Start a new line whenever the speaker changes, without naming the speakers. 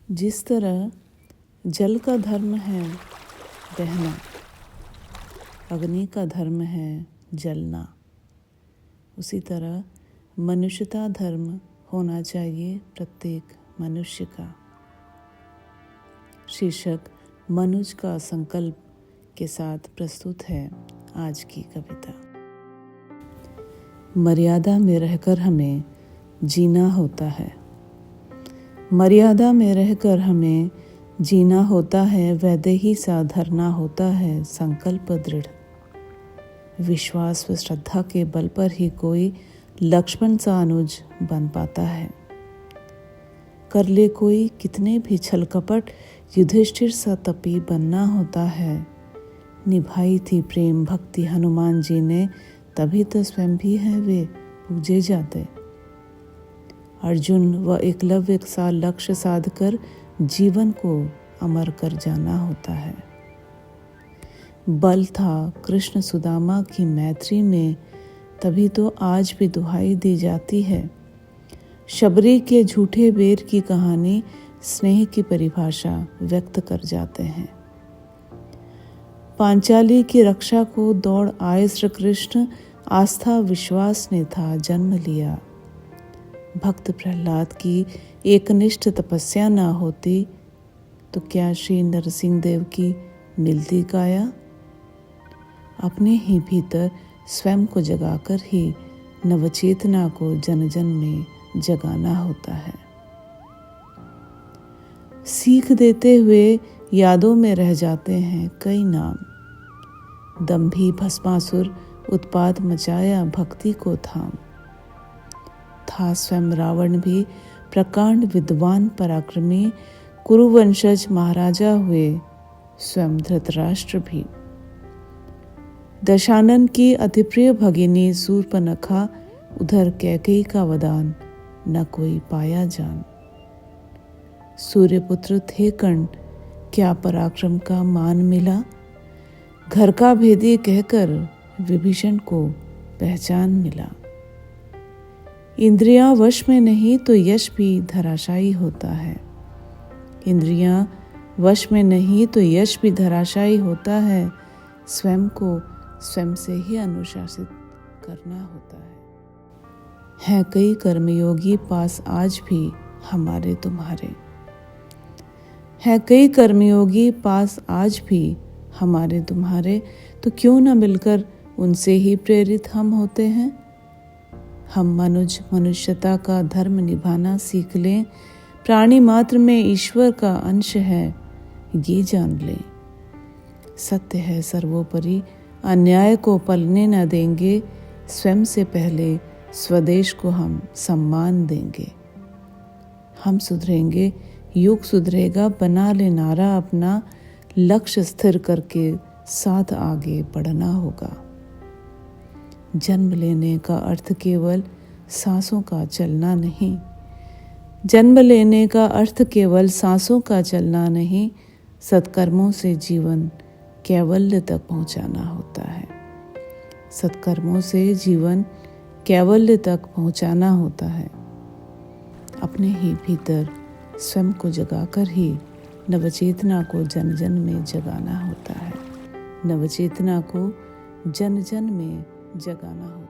जिस तरह जल का धर्म है बहना, अग्नि का धर्म है जलना, उसी तरह मनुष्यता धर्म होना चाहिए प्रत्येक मनुष्य का। शीर्षक मनुज का संकल्प के साथ प्रस्तुत है आज की कविता। मर्यादा में रहकर हमें जीना होता है, मर्यादा में रहकर हमें जीना होता है, वैदेही सा धरना होता है संकल्प दृढ़। विश्वास व श्रद्धा के बल पर ही कोई लक्ष्मण सा अनुज बन पाता है। कर ले कोई कितने भी छल कपट, युधिष्ठिर सा तपी बनना होता है। निभाई थी प्रेम भक्ति हनुमान जी ने, तभी तो स्वयं भी है वे पूजे जाते। अर्जुन व एकलव्य सा लक्ष्य साध कर जीवन को अमर कर जाना होता है। बल था कृष्ण सुदामा की मैत्री में, तभी तो आज भी दुहाई दी जाती है। शबरी के झूठे बेर की कहानी स्नेह की परिभाषा व्यक्त कर जाते हैं। पांचाली की रक्षा को दौड़ आए श्री कृष्ण, आस्था विश्वास ने था जन्म लिया। भक्त प्रहलाद की एकनिष्ठ तपस्या न होती तो क्या श्री नरसिंह देव की मिलती काया। अपने ही भीतर स्वयं को जगाकर ही नवचेतना को जन जन में जगाना होता है। सीख देते हुए यादों में रह जाते हैं कई नाम। दंभी भस्मासुर उत्पात मचाया भक्ति को थाम। था स्वयं रावण भी प्रकांड विद्वान पराक्रमी, कुरुवंशज महाराजा हुए स्वयं धृतराष्ट्र भी। दशानन की अतिप्रिय भगिनी शूर्पणखा, उधर कैकेयी का वदान न कोई पाया जान। सूर्यपुत्र थे कर्ण, क्या पराक्रम का मान मिला। घर का भेदी कहकर विभीषण को पहचान मिला। इंद्रियां वश में नहीं तो यश भी धराशायी होता है। इंद्रियां वश में नहीं तो यश भी धराशायी होता है। स्वयं को स्वयं से ही अनुशासित करना होता है कई कर्मयोगी पास आज भी हमारे तुम्हारे। है कई कर्मयोगी पास आज भी हमारे तुम्हारे, तो क्यों न मिलकर उनसे ही प्रेरित हम होते हैं। हम मनुष्यता का धर्म निभाना सीख लें, प्राणी मात्र में ईश्वर का अंश है ये जान लें। सत्य है सर्वोपरि, अन्याय को पलने न देंगे, स्वयं से पहले स्वदेश को हम सम्मान देंगे। हम सुधरेंगे युग सुधरेगा, बना ले नारा अपना, लक्ष्य स्थिर करके साथ आगे बढ़ना होगा। जन्म लेने का अर्थ केवल सांसों का चलना नहीं, जन्म लेने का अर्थ केवल सांसों का चलना नहीं, सत्कर्मों से जीवन कैवल्य तक पहुंचाना होता है। सत्कर्मों से जीवन कैवल्य तक पहुंचाना होता है। अपने ही भीतर स्वयं को जगाकर ही नवचेतना को जन जन में जगाना होता है। नवचेतना को जन जन में जगाना होता है।